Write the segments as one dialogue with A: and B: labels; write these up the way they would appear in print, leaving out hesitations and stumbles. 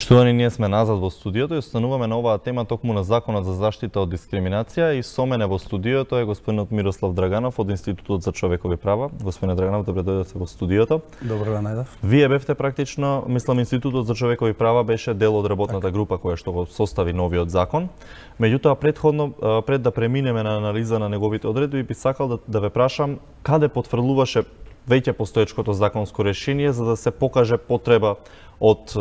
A: Штовани, ние сме назад во студиото и остануваме на оваа тема токму на Законот за заштита од дискриминација и со мене во студиото е господинот Мирослав Драганов од Институтот за човекови права. Господине Драганов, добре дојдовте во студиото.
B: Добро ве најдов.
A: Вие бевте практично, мислам, Институтот за човекови права беше дел од работната група која што го состави новиот закон. Меѓутоа, пред да преминеме на анализа на неговите одредби, би сакал да ве прашам каде потврлуваше веќе постоечкото законско решение за да се покаже потреба од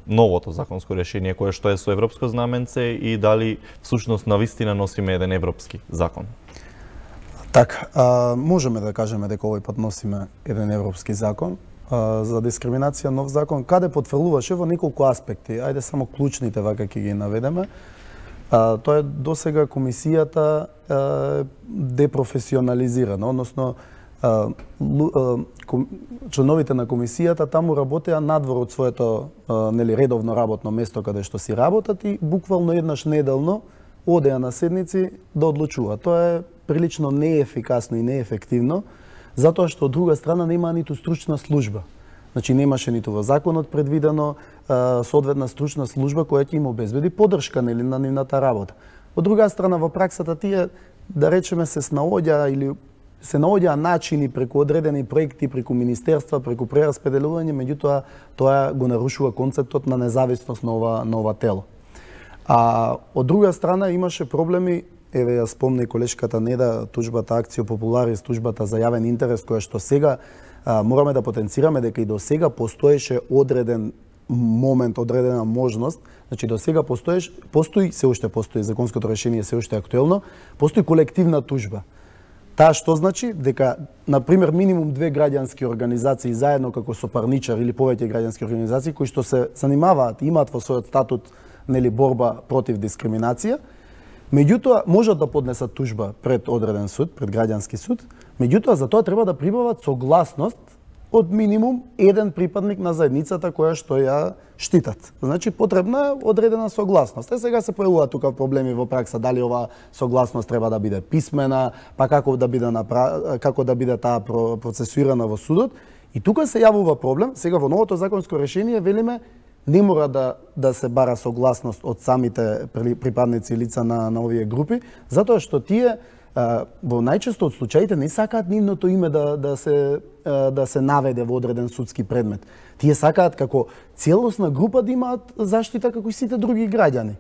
A: новото законско решение кое што е со европско знаменце и дали всушност навистина носиме еден европски закон?
B: Така, можеме да кажеме дека овој пат носиме еден европски закон за дискриминација, нов закон, каде потврлуваше во неколку аспекти. Ајде само клучните вака ќе ги наведеме. Тоа е досега комисијата депрофесионализирана, односно членовите на комисијата таму работеа надвор од своето редовно работно место каде што си работат и буквално еднаш неделно одеа на седници да одлучуваат. Тоа е прилично неефикасно и неефективно, затоа што од друга страна нема ниту стручна служба. Значи немаше ниту во законот предвидено соодветна стручна служба која ќе им обезбеди поддршка на нивната работа. Од друга страна во праксата тие, да речеме, се наоѓаа начини преку одредени проекти, преку министерства, преку прераспределување, меѓутоа тоа го нарушува концептот на независност на ова тело. А од друга страна имаше проблеми, еве ја спомна и колешката Неда, туџбата Акцио Популарис, туџбата за јавен интерес, која што сега мораме да потенцираме дека и до сега постоеше одреден момент, одредена можност. Значи до сега се уште постои законското решение, се уште актуелно, постои колективна туџба. Таа што значи? Дека, например, минимум 2 граѓански организации заедно како сопарничар или повеќе граѓански организации кои што се занимаваат и имаат во својот статут борба против дискриминација, меѓутоа можат да поднесат туџба пред одреден суд, пред граѓански суд, меѓутоа за тоа треба да прибават согласност од минимум еден припадник на заедницата која што ја штитат. Значи потребна е одредена согласност. Сега се појавуваат тука проблеми во пракса, дали оваа согласност треба да биде писмена, па како да биде таа процесуирана во судот. И тука се јавува проблем. Сега во новото законско решение велиме не мора да се бара согласност од самите припадници лица на овие групи, затоа што тие во најчесто од случаите не сакаат нивното име да се наведе во одреден судски предмет. Тие сакаат како целосна група да имаат заштита како и сите други граѓани.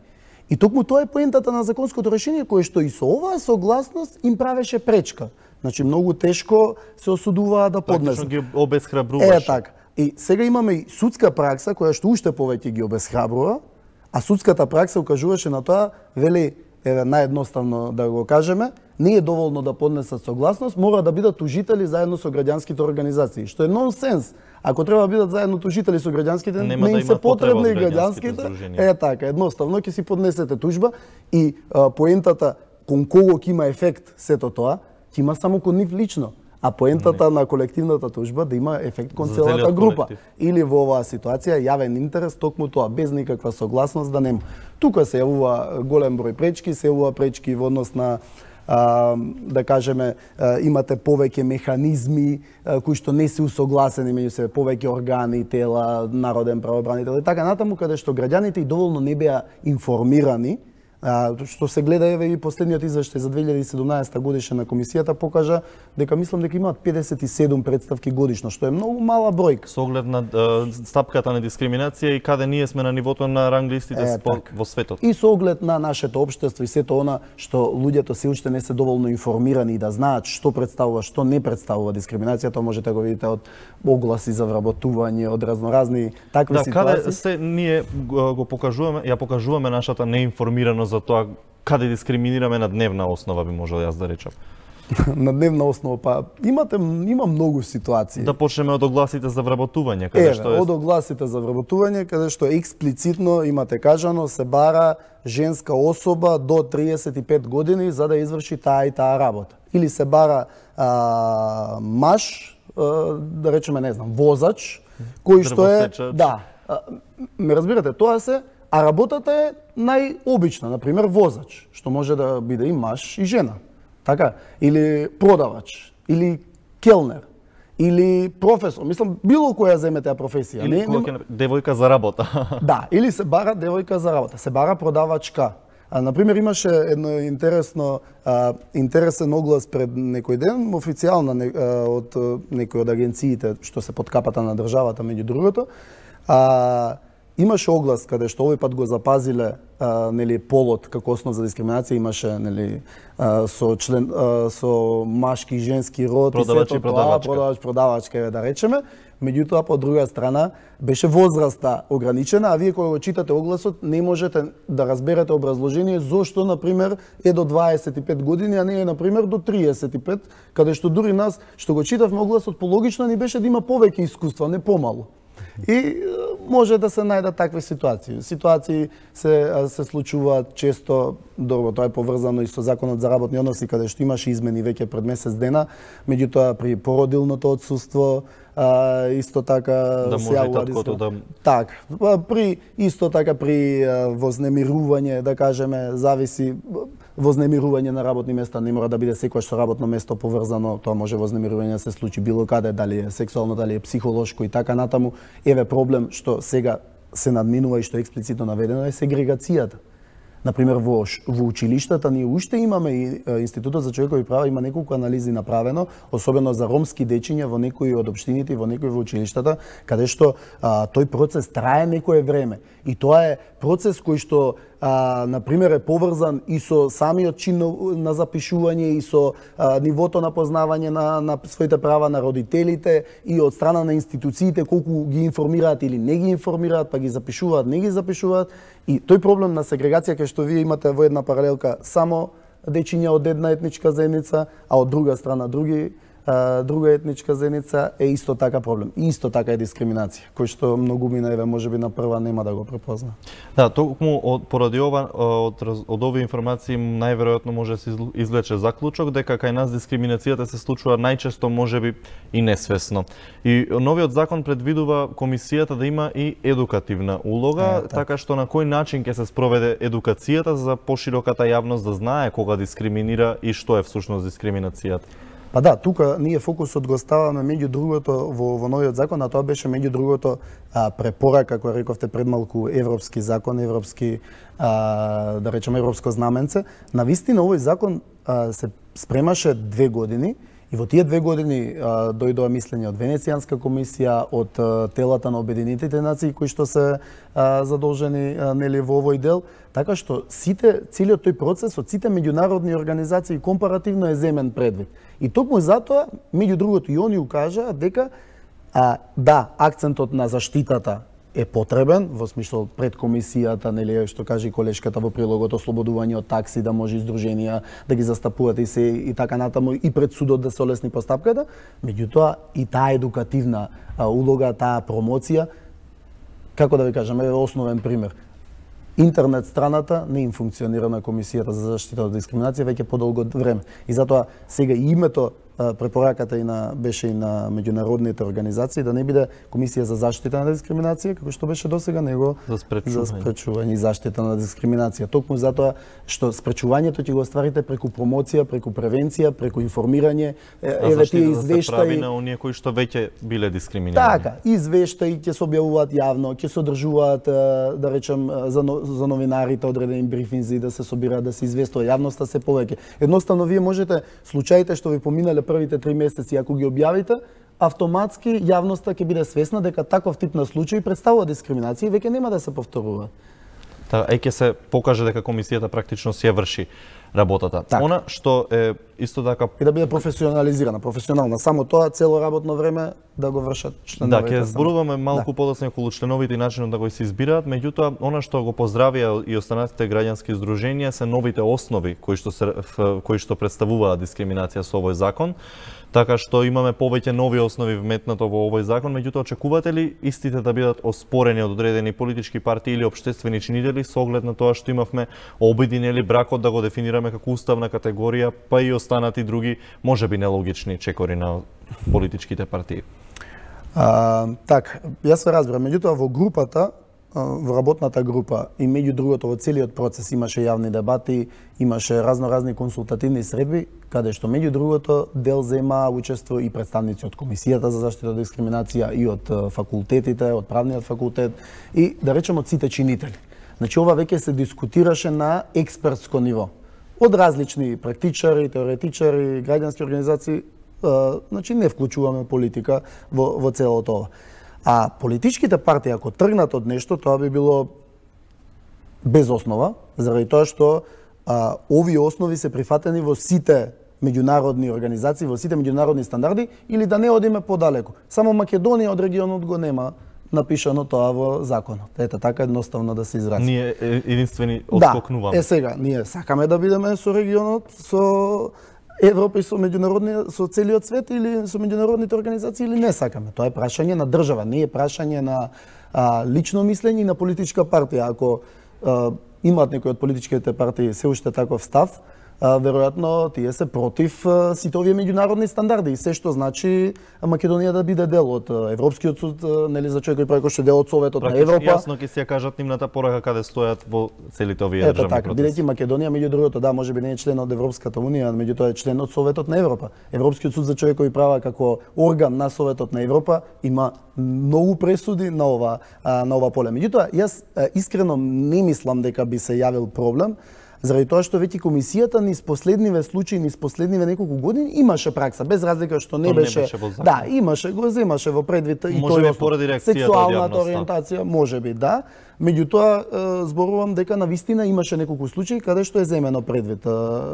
B: И токму тоа е поентата на законското решение кое што и со оваа согласност им правеше пречка. Значи многу тешко се осудуваа да поднесат.
A: Практично ги обесхрабруваше.
B: Така. И сега имаме и судска пракса која што уште повеќе ги обесхрабрува, а судската пракса укажуваше на тоа, вели, наједноставно да го кажеме, не е доволно да поднесат согласност, мора да бидат тужители заедно со граѓанските организации, што е нонсенс. Ако треба да бидат заедно тужители со граѓанските, не им се потребни и граѓанските. Така, едноставно ќе си поднесете тужба и поентата кон кого ќе има ефект сето тоа, ќе има само кон нив лично. А поентата на колективната тужба да има ефект кон целата група. Или во оваа ситуација јавен интерес токму тоа, без никаква согласност да нема. Тука се јавува голем број пречки, се јавува пречки во однос на да кажеме, имате повеќе механизми кои што не се усогласени меѓу себе, повеќе органи, тела, народен правобранител и така натаму, каде што граѓаните и доволно не беа информирани. Што се гледа, еве и последниот извештај за 2017 годишна на комисијата покажа дека мислам дека имаат 57 представки годишно, што е многу мала бројка.
A: Со оглед на стапката на дискриминација и каде ние сме на нивото на ранглистите во светот.
B: И со оглед на нашето општество и сето она што луѓето се уште не се доволно информирани и да знаат што представува, што не представува дискриминација, тоа можете да го видите од огласи за вработување, од разноразни такви ситуации.
A: Каде се ние го покажуваме, ја покажуваме нашата неинформираност за тоа каде дискриминираме на дневна основа, би можел јас да речам.
B: На дневна основа, па има многу ситуации.
A: Да почнеме од огласите за вработување, каде што е
B: од огласите за вработување, каде што експлицитно имате кажано се бара женска особа до 35 години за да изврши таа и таа работа. Или се бара маж, да речеме, не знам, возач, кој што е ме разбирате, тоа се. А работата е најобична, например возач, што може да биде и маж и жена. Така, или продавач, или келнер. или професор, мислам било која земете ја професија.
A: Или девојка за работа.
B: Да, или се бара девојка за работа, се бара продавачка. Например, имаше едно интересен оглас пред некој ден, официјална од некој од агенциите што се под капата на државата, меѓу другото. Имаше оглас каде што овој пат го запазиле нели полот како основ за дискриминација, имаше нели со машки и женски род и сето тоа, продавачка да речеме. Меѓутоа, по друга страна, беше возраста ограничена, а вие кога го читате огласот, не можете да разберете образложение зошто, например, е до 25 години, а не е, например, до 35, каде што дури нас, што го читавме огласот, пологично ни беше да има повеќе искуства, не помалу. И може да се најдат такви ситуации. Ситуации се случуваат често, добро, тоа е поврзано и со законот за работни односи, каде што имаше измени веќе пред месец дена, меѓутоа при породилното отсуство, исто така
A: да може таткото да
B: така, исто така при вознемирување, да кажеме, зависи вознемирување на работни места, не мора да биде секојаш со работно место поврзано, тоа може вознемирување да се случи било каде, дали е сексуално, дали е психолошко и така натаму. Еве проблем што сега се надминува и што е експлицитно наведено е сегрегацијата. Например, во училиштата ние уште имаме и Институтот за човекови права има неколку анализи направено, особено за ромски дечиња во некои од општините и во некои во училиштата, каде што тој процес трае некое време. И тоа е процес кој што например е поврзан и со самиот чин на запишување и со нивото на познавање на своите права на родителите и од страна на институциите колку ги информираат или не ги информираат, па ги запишуваат, не ги запишуваат. И тој проблем на сегрегација кај што вие имате во една паралелка само дечиња од една етничка заедница, а од друга страна друга етничка заедница е исто така проблем. И исто така е дискриминација, кој што многумина еве можеби на прва нема да го препозна.
A: Да, токму поради ова од овие информации најверојатно може да се извлече заклучок дека кај нас дискриминацијата се случува најчесто можеби и несвесно. И новиот закон предвидува комисијата да има и едукативна улога, така што на кој начин ќе се спроведе едукацијата за пошироката јавност да знае кога дискриминира и што е всушност дискриминацијата.
B: Па да, тука ние фокусот го ставаме меѓу другото во новиот закон, а тоа беше меѓу другото препорака која рековте пред малку европски закон, европски да речеме европско знаменце. Навистина овој закон се спремаше 2 години и во тие 2 години дојдоа мислење од Венецијанска комисија, од телата на Обединетите нации кои што се задолжени нели во овој дел, така што целиот тој процес од сите меѓународни организации компаративно е земен предвид. И токму затоа, меѓу другото и они укажаа дека да, акцентот на заштитата е потребен, во смисол пред комисијата, нели што каже колешката во прилогот, ослободување од такси, да може издруженија да ги застапуваат и се и така натаму, и пред судот да се олесни постапката, меѓутоа и таа едукативна улога, таа промоција, како да ви кажам, е основен пример. Интернет страната не им функционира на Комисијата за заштита од дискриминација веќе подолго време. И затоа сега и името препораката беше и на меѓународните организации да не биде Комисија за заштита на дискриминација, како што беше досега, него за спречување и заштита на дискриминација. Токму затоа што спречувањето ќе го остварите преку промоција, преку превенција, преку информирање, еве тие извештаи.
A: Се прави на оние кои што веќе биле дискриминирани.
B: Така, извештаи ќе се објавуваат јавно, ќе се одржуваат, да речем, за новинарите одредени брифинзи, да се собираат, да се известува јавноста се повеќе. Едноставно вие можете случаите што ви поминале првите 3 месеци, ако ги објавите, автоматски јавноста ќе биде свесна дека таков тип на случаи представува дискриминација и веќе нема да се повторува.
A: Ќе се покаже дека комисијата практично си ја врши работата.
B: Так.
A: Она што е исто така
B: и да биде професионална, само тоа цело работно време да го вршат членовите.
A: Да, ќе зборуваме малку подоцна околу членовите и начинот да го се избираат, меѓутоа она што го поздравија и останатите граѓански здруженија се новите основи кои што представуваат дискриминација со овој закон. Така што имаме повеќе нови основи вметнато во овој закон, меѓутоа очекувате ли истите да бидат оспорени од одредени политички партии или општествени чинители со оглед на тоа што имавме обидин или бракот да го дефинираме како уставна категорија, па и останати други можеби нелогични чекори на политичките партии?
B: Така, јас се разбирам, меѓутоа во групата во работната група и меѓу другото во целиот процес имаше јавни дебати, имаше разноразни консултативни средби, каде што меѓу другото дел зема учество и представници од Комисијата за заштита од дискриминација и од факултетите, од правниот факултет и да речеме од сите чинители. Значи ова веќе се дискутираше на експертско ниво. Од различни практичари, теоретичари, граѓански организации, значи не вклучуваме политика во целото ова. А политичките партии, ако тргнат од нешто, тоа би било без основа, заради тоа што овие основи се прифатени во сите меѓународни организации, во сите меѓународни стандарди, или да не одиме подалеку. Само Македонија од регионот го нема напишано тоа во законот. Ете, така едноставно да се изрази.
A: Ние единствени отскокнуваме.
B: Да, сега, ние сакаме да бидеме со регионот, со Европа и со меѓународни, со целиот свет или со меѓународните организации или не сакаме. Тоа е прашање на држава, не е прашање на лично мислење и на политичка партија. Ако имаат некои од политичките партии се уште таков став, веројатно тие се против сите овие меѓународни стандарди и се што значи Македонија да биде дел од Европскиот суд, нели за човек кој прави кој дел од Советот на Европа.
A: Јасно ќе се ја кажат нивната порака каде стојат во целите овие државни
B: така,
A: процеси.
B: Бидејќи Македонија меѓу другото да можеби не е член од Европската унија, меѓутоа е член од Советот на Европа. Европскиот суд за човекови права како орган на Советот на Европа има многу пресуди на ова поле. Меѓутоа јас искрено не мислам дека би се јавил проблем, заради тоа што веќе комисијата низ последниве случаи, низ последниве неколку години имаше пракса, без разлика што не беше да, имаше, го земаше во предвид и
A: тој поради реакцијата
B: сексуалната ориентација, можеби да. Меѓутоа зборувам дека навистина имаше неколку случаи каде што е земено предвид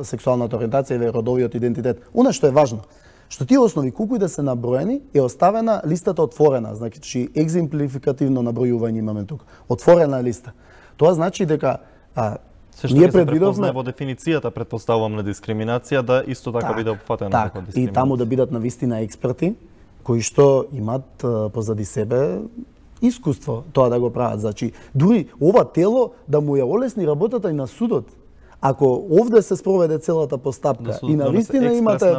B: сексуалната ориентација или родовиот идентитет. Она што е важно, што тие основи колку и да се наброени е оставена листата отворена, значи екземплификативно набројување имаме тука. Отворена листа. Тоа значи дека
A: ние предвидовме во дефиницијата, претпоставувам, на дискриминација, да исто така биде опфатена како дискриминација.
B: И таму да бидат навистина експерти кои што имат позади себе искуство тоа да го прават. Значи, дури ова тело да му ја олесни работата и на судот. Ако овде се спроведе целата постапка и навистина имате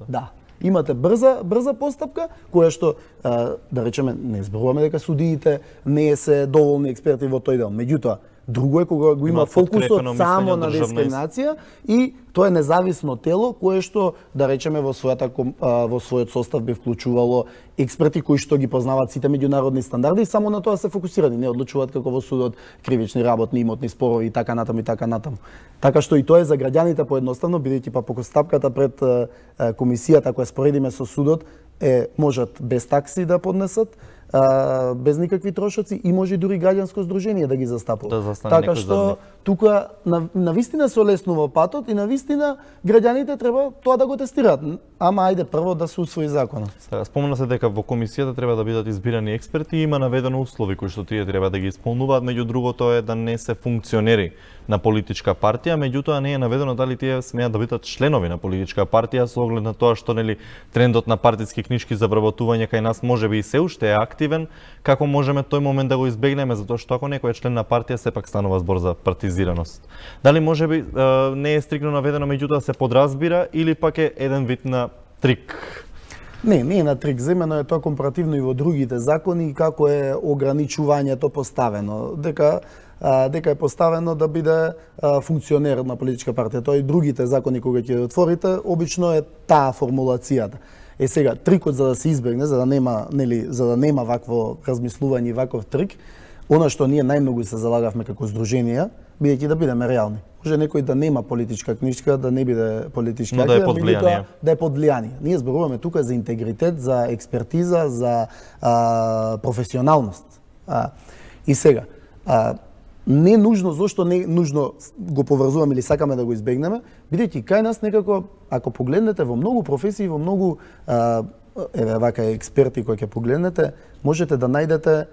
B: да, имате брза постапка која што да речеме не зборуваме дека судиите не се доволни експерти во тој дел. Меѓутоа друго е кога го има фокусот само на дискриминација и тоа е независно тело кое што да речеме во својот состав би вклучувало експерти кои што ги познаваат сите меѓународни стандарди и само на тоа се фокусирани, не одлучуваат како во судот кривични, работни, имотни спорови и така натаму и така натаму. Така што и тоа е за граѓаните поедноставно, бидејќи па постапката пред комисијата која споредиме со судот можат без такси да поднесат, без никакви трошоци и може дури граѓанско здружение да ги застапува. Така што тука навистина се олеснува патот и навистина граѓаните треба тоа да го тестираат. Ама ајде прво да се усвои законот.
A: Спомна се дека во комисијата треба да бидат избирани експерти и има наведено услови кои што тие треба да ги исполнуваат, меѓу другото е да не се функционери на политичка партија, меѓутоа не е наведено дали тие смеат да бидат членови на политичка партија со оглед на тоа што нели трендот на партиски книжки за вработување кај нас можеби и се уште е активен, како можеме тој момент да го избегнеме, затоа што ако некој е член на партија сепак станува збор за партизираност. Дали можеби не е стрикно наведено, меѓутоа се подразбира или пак е еден вид на трик?
B: Не е на трик, земено е тоа компаративно и во другите закони како е ограничувањето поставено, дека е поставено да биде функционер на политичка партија. Тоа и другите закони кога ќе отворите, обично е таа формулацијата. Сега трикот за да се избегне, за да нема вакво размислување и ваков трик, она што ние најмногу се залагавме како здруженија, бидејќи да бидеме реални. Може некој да нема политичка книжка, да не биде политички активен, да е под влијание. Ние зборуваме тука за интегритет, за експертиза, за професионалност. И сега, не нужно, зошто не нужно го поврзуваме или сакаме да го избегнеме, бидејќи кај нас некако, ако погледнете во многу професии, во многу вака експерти кои ќе погледнете, можете да најдете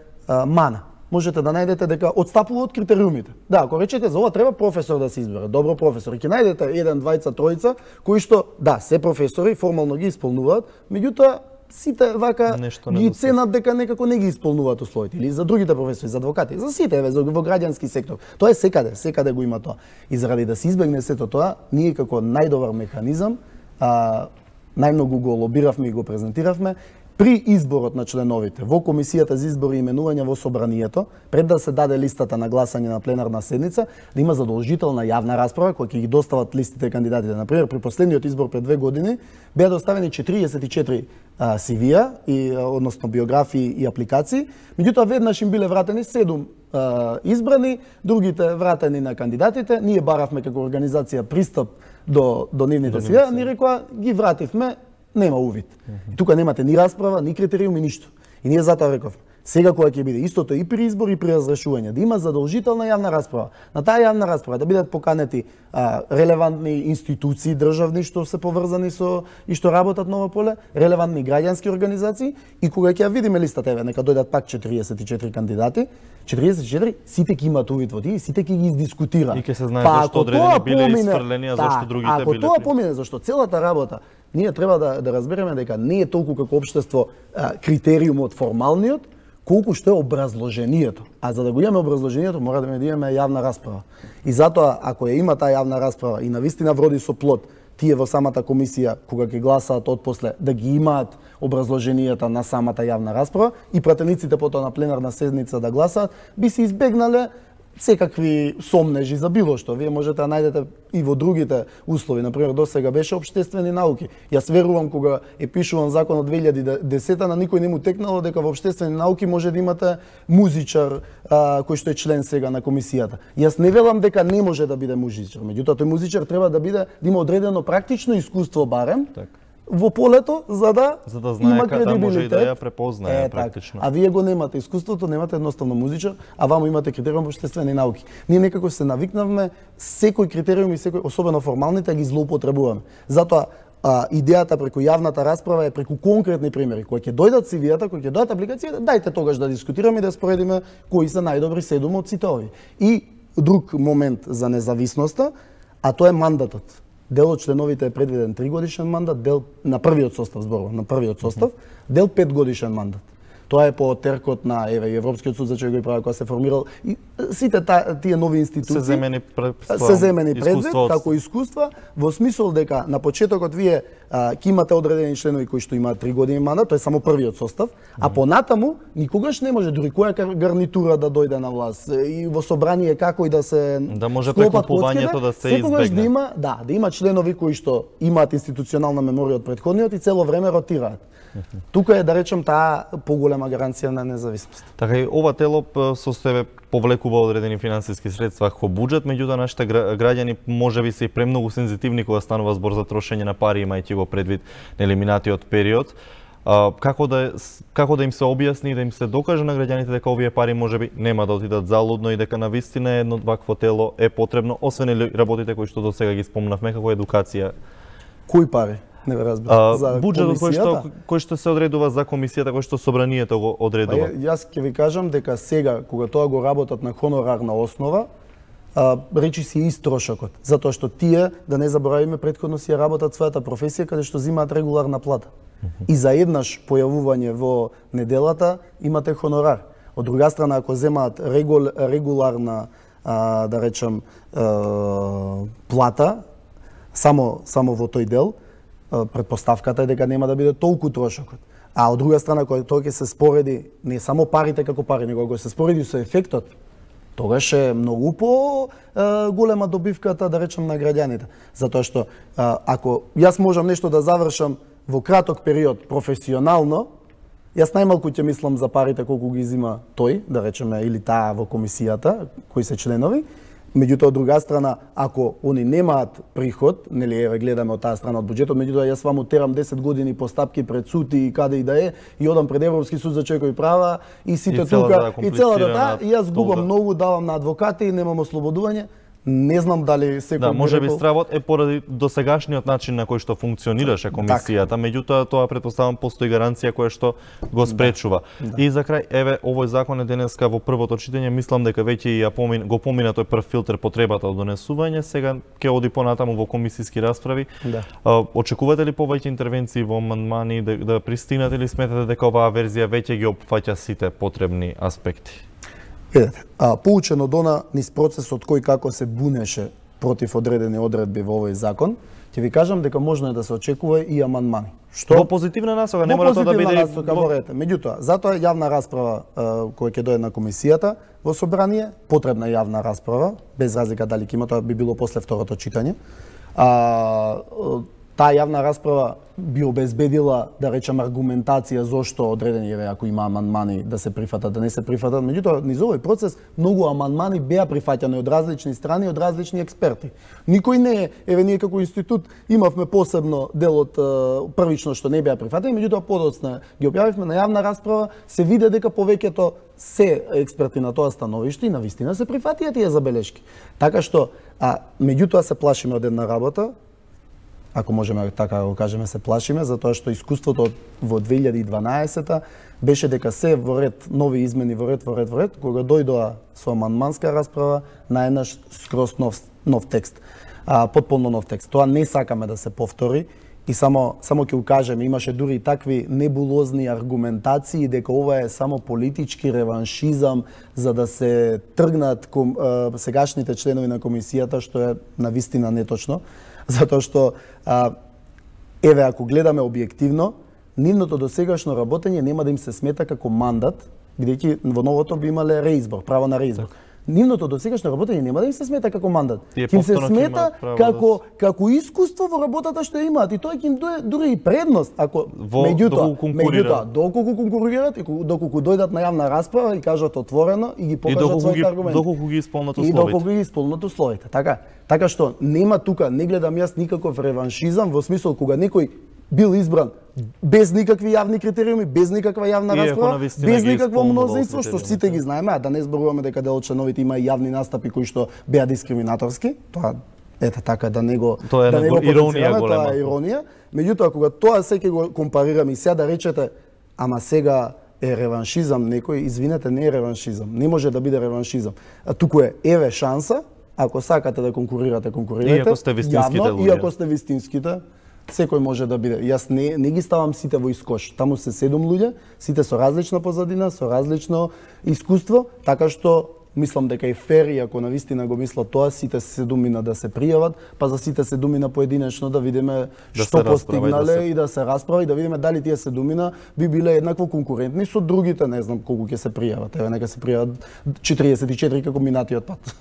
B: мана. Можете да најдете дека отстапува од критериумите. Да, ако речете за ова треба професор да се избере, добро професор, ќе најдете 1, 2, 3 кои што да, се професори, формално ги исполнуваат, меѓутоа сите вака ги ценат дека некако не ги исполнуваат условите. Или за другите професори, за адвокати, за сите, во граѓански сектор. Тоа е секаде го има тоа. И заради да се избегне сето тоа, ние како најдобар механизам, најмногу го лобиравме и го презентиравме, При изборот на членовите во комисијата за избори и именување во собранието, пред да се даде листата на гласање на пленарна седница, да има задолжителна јавна расправа која ќе ги достават листите кандидатите. Например, при последниот избор пред 2 години беа доставени 44 CV-а, односно биографии и апликации, меѓутоа веднаш им биле вратени 7 избрани, другите вратени на кандидатите. Ние баравме како организација пристап до нивните CV-а, ни рекоа ги вративме, нема увид. И тука немате ни расправа, ни критериуми, ништо. И ние затоа рековме, сега кога ќе биде истото и при избор и при разрешување, да има задолжителна јавна расправа. На таа јавна расправа да бидат поканети релевантни институции државни што се поврзани со и што работат на ова поле, релевантни граѓански организации, и кога ќе ја видиме листата, еве нека дојдат пак 44 кандидати, 44 сите ќе имаат увид во тие, сите ќе ги издискутира.
A: И ќе се знае зашто одредени биле исфрлени, а зашто другите биле.
B: Ако тоа помине, зашто целата работа, ние треба да разбереме дека не е толку како општество критериумот формалниот, колку што е образложението. А за да го имаме образложението, мора да имаме јавна расправа. И затоа, ако ја има таа јавна расправа и навистина вроди со плод, тие во самата комисија, кога ќе гласаат отпосле, да ги имаат образложенијата на самата јавна расправа и пратениците потоа на пленарна седница да гласаат, би се избегнале секакви сомнежи за било што. Вие можете да најдете и во другите услови. Например, досега беше општествени науки. Јас верувам кога е пишуван законот 2010 на никој не му текнало дека во општествени науки може да имате музичар кој што е член сега на комисијата. Јас не велам дека не може да биде музичар, меѓутоа тој музичар треба да има одредено практично искуство барем.
A: Так.
B: Во полето, за да
A: знае
B: има
A: каде може и да ја
B: кредибилитет.
A: препознае практично.
B: А вие го немате искуството, немате едноставно музичар, а вамо имате критериум во општествени науки. Ние некако се навикнавме секој критериум и секој, особено формалните, ги злоупотребуваме. Затоа идејата преку јавната расправа е преку конкретни примери. Кога ќе дојдат CV-ата, кога ќе дојдат апликациите, дајте тогаш да дискутираме и да споредиме кои се најдобри 7 од сите овие. И друг момент за независноста, а тоа е мандатот. Дел од членовите е предвиден 3 годишен мандат, дел на првиот состав, зборувам, на првиот состав, дел 5 годишен мандат. Тоа е по теркот на Европскиот суд за човекови права која се формирал и сите тие нови институции се земени предвид како искуства во смисол дека на почетокот вие ќе имате одредени членови кои што имаат 3 години мандат, тоа е само првиот состав, а понатаму никогаш не може дури која гарнитура да дојде на власт и во собрание како и да се
A: може прекупувањето да се избегне.
B: Да има членови кои што имаат институционална меморија од претходниот и цело време ротираат. Тука е, да речем, таа поголема гаранција на независност.
A: Така и ова тело со себе повлекува одредени финансиски средства како буџет, меѓутоа нашите граѓани можеби се и премногу сензитивни кога станува збор за трошење на пари, имајќи го предвид минатиот период. Како да им се објасни и да им се докаже на граѓаните дека овие пари можеби нема да отидат залудно и дека навистина едно вакво тело е потребно, освен работите кои што досега ги спомнавме како едукација.
B: Кои пари? Не разбирам. За
A: буџетот кој што се одредува за комисијата, кој што собранието го одредува.
B: Јас ќе ви кажам дека сега кога тоа го работат на хонорарна основа, речи си истрошокот, затоа што тие, да не заборавиме, претходно си ја работат својата професија каде што земаат регуларна плата. И за еднаш појавување во неделата имате хонорар. Од друга страна, ако земаат регуларна, да речем, плата, само во тој дел, претпоставката е дека нема да биде толку трошокот. А од друга страна, кога тоа ќе се спореди не само парите како пари, него кога се спореди со ефектот, тогаш е многу по голема добивката, да речем, на граѓаните. Затоа што ако јас можам нешто да завршам во краток период професионално, јас најмалку ќе мислам за парите колку ги изима тој, да речеме, или таа во комисијата, кои се членови. Меѓутоа, од друга страна, ако они немаат приход, нели, еве гледаме од таа страна од буџетот, меѓутоа јас ваму терам 10 години постапки пред суд и каде и да е, и одам пред Европски суд за човекови права и сите тука, и целата таа, и јас губам многу, давам на адвокати и немам ослободување. Не знам дали секој
A: да, можеби стравот е поради досегашниот начин на кој што функционираше комисијата, меѓутоа тоа претпоставам постои гаранција која што го спречува. И за крај, еве, овој закон е денеска во првото читање, мислам дека веќе го помина тој прв филтер потребата од донесување, сега ќе оди понатаму во комисиски расправи. Очекувате ли повеќе интервенции во амандмани да пристигнат или сметате дека оваа верзија веќе ги опфаќа сите потребни аспекти?
B: Видете, поучено дона низ процесот кој како се бунеше против одредени одредби во овој закон, Ќе ви кажам дека можно е да се очекува и амандмани.
A: Во позитивна насока, не мора тоа да биде
B: Меѓутоа, затоа јавна расправа која ќе дојде на комисијата во собрание, потребна јавна расправа, без разлика дали ќе има, тоа би било после второто читање. Таа јавна расправа би обезбедила, да речем, аргументација зошто одредени, ако има амандмани, да се прифатат, да не се прифатат. Меѓутоа, низ овој процес многу амандмани беа прифаќани од различни страни, од различни експерти. Никој не е, ние како институт имавме посебно дел од првично што не беа прифатени, меѓутоа подоцна ги објавивме на јавна расправа, се виде дека повеќето се експерти на тоа становиште и навистина се прифатија тие забелешки. Така што, меѓутоа се плашиме од една работа, ако можеме така да го кажеме, се плашиме, затоа што искуството во 2012 беше дека се во ред нови измени, во ред, кога дојдоа со амандманска расправа, наеднаш скроз нов текст, потполно нов текст. Тоа не сакаме да се повтори и само ќе укажеме, имаше дури и такви небулозни аргументации дека ова е само политички реваншизам за да се тргнат сегашните членови на комисијата, што е навистина неточно. Затоа што, ако гледаме објективно, нивното досегашно работење нема да им се смета како мандат, бидејќи во новото би имале реизбор, право на реизбор. Нивното досегашно работење нема да им се смета како мандат. Им се смета како искуство во работата што имаат и тоа ќе им дури и предност ако меѓутоа доколку конкурираат и доколку дојдат на јавна расправа и кажат отворено и ги покажат своите аргументи.
A: Доколку ги исполнат условите. Така што нема тука, не гледам јас никаков реваншизам во смисол кога некој бил избран без никакви јавни критериуми, без никаква јавна расправа, без никакво мнозинство, што сите ги знаеме, а да не зборуваме дека дел од членовите има и јавни настапи кои што беа дискриминаторски. Тоа така да не го иронија голема.
B: Тоа е иронија. Меѓутоа кога тоа се ќе го компарираме и сега да речете, ама сега е реваншизам некој, извинете, не е реваншизам. Не може да биде реваншизам. Туку е еве шанса, ако сакате да конкурирате,
A: Иако сте вистинските луѓе.
B: Иако сте вистинските, секој може да биде. Јас не ги ставам сите во искош. Таму се 7 луѓе, сите со различна позадина, со различно искуство, така што мислам дека е фер и ако навистина го мислат тоа, сите 7 да се пријават, па за сите 7 поединечно да видиме што постигнале и да се расправи и да видиме дали тие 7 би биле еднакво конкурентни со другите, не знам колку ќе се пријават. Еве нека се пријават 44 како минатиот пат.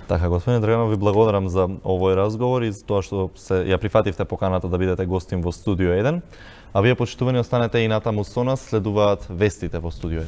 A: Така, господине Драганов, ви благодарам за овој разговор и за тоа што ја прифативте поканата да бидете гостин во Студио 1. А вие, почитувани, останете и натаму со нас, следуваат вестите во Студио 1.